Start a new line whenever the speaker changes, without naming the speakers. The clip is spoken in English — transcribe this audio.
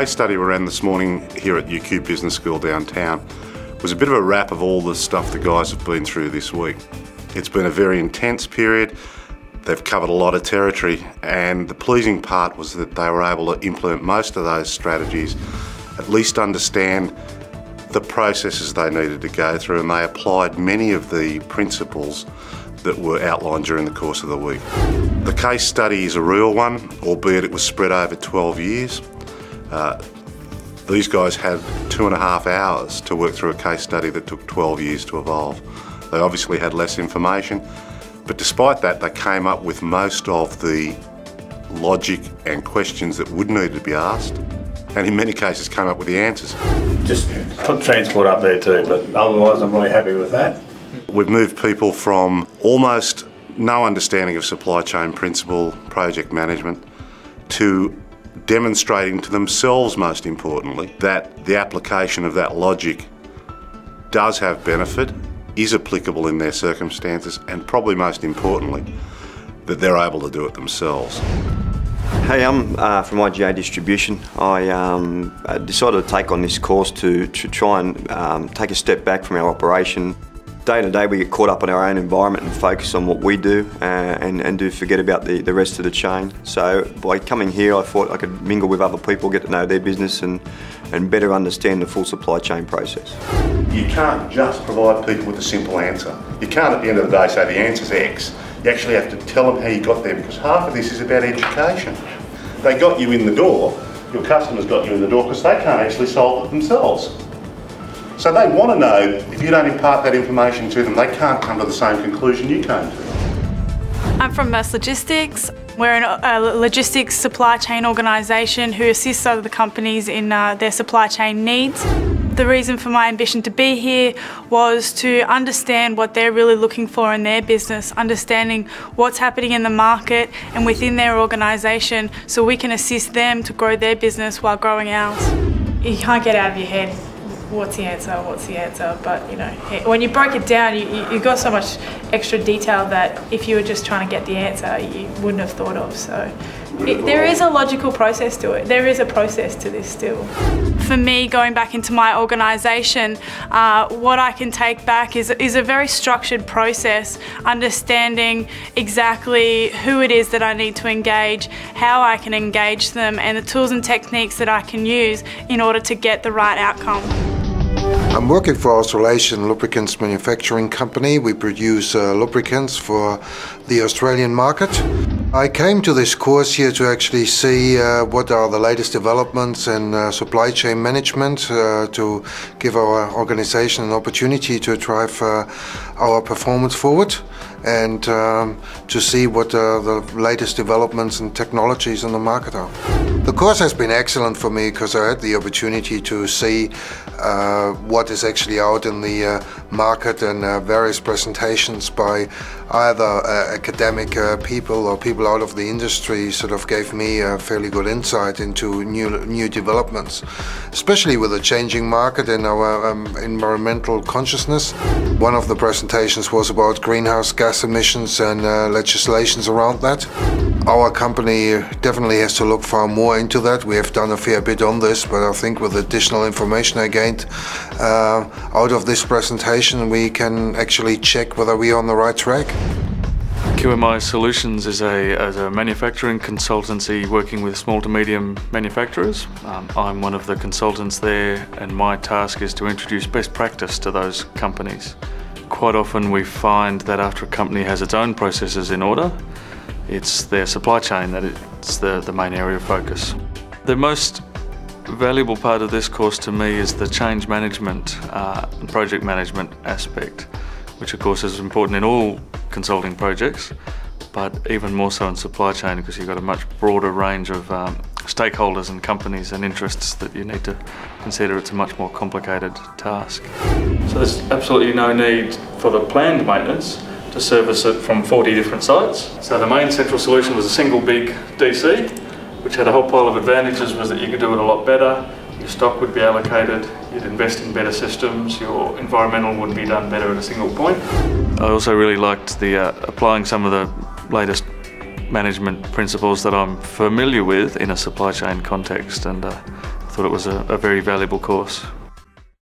case study we ran this morning here at UQ Business School downtown was a bit of a wrap of all the stuff the guys have been through this week. It's been a very intense period. They've covered a lot of territory, and the pleasing part was that they were able to implement most of those strategies, at least understand the processes they needed to go through, and they applied many of the principles that were outlined during the course of the week. The case study is a real one, albeit it was spread over 12 years. These guys had 2.5 hours to work through a case study that took 12 years to evolve. They obviously had less information, but despite that, they came up with most of the logic and questions that would need to be asked, and in many cases came up with the answers.
Just put transport up there too, but otherwise I'm really happy with that.
We've moved people from almost no understanding of supply chain principle, project management, to demonstrating to themselves, most importantly, that the application of that logic does have benefit, is applicable in their circumstances, and probably most importantly, that they're able to do it themselves.
Hey, I'm from IGA Distribution. I decided to take on this course to try and take a step back from our operation. Day to day we get caught up in our own environment and focus on what we do and do forget about the rest of the chain. So by coming here I thought I could mingle with other people, get to know their business and better understand the full supply chain process.
You can't just provide people with a simple answer. You can't at the end of the day say the answer's X. You actually have to tell them how you got there, because half of this is about education. They got you in the door, your customers got you in the door because they can't actually solve it themselves. So they want to know, if you don't impart that information to them, they can't come to the same conclusion you came to.
I'm from Merce Logistics. We're a logistics supply chain organisation who assists other companies in their supply chain needs. The reason for my ambition to be here was to understand what they're really looking for in their business, understanding what's happening in the market and within their organisation, so we can assist them to grow their business while growing ours. You can't get out of your head what's the answer, but you know, when you broke it down, you got so much extra detail that if you were just trying to get the answer, you wouldn't have thought of. So there is a logical process to it. There is a process to this still. For me, going back into my organisation, what I can take back is a very structured process, understanding exactly who it is that I need to engage, how I can engage them, and the tools and techniques that I can use in order to get the right outcome.
I'm working for Australasian Lubricants Manufacturing Company. We produce lubricants for the Australian market. I came to this course here to actually see what are the latest developments in supply chain management, to give our organization an opportunity to drive our performance forward, and to see what the latest developments and technologies in the market are. The course has been excellent for me because I had the opportunity to see what is actually out in the market, and various presentations by either academic people or people out of the industry sort of gave me a fairly good insight into new developments, especially with the changing market and our environmental consciousness. One of the presentations was about greenhouse gas emissions and legislations around that. Our company definitely has to look far more into that. We have done a fair bit on this, but I think with additional information I gained out of this presentation, we can actually check whether we are on the right track.
QMI Solutions is a manufacturing consultancy working with small to medium manufacturers. I'm one of the consultants there, and my task is to introduce best practice to those companies. Quite often we find that after a company has its own processes in order, it's their supply chain that it's the main area of focus. The most valuable part of this course to me is the change management and project management aspect, which of course is important in all consulting projects, but even more so in supply chain, because you've got a much broader range of stakeholders and companies and interests that you need to consider. It's a much more complicated task. So there's absolutely no need for the planned maintenance to service it from 40 different sites. So the main central solution was a single big DC, which had a whole pile of advantages. Was that you could do it a lot better, your stock would be allocated, you'd invest in better systems, your environmental would be done better at a single point. I also really liked the applying some of the latest management principles that I'm familiar with in a supply chain context, and I thought thought it was a very valuable course.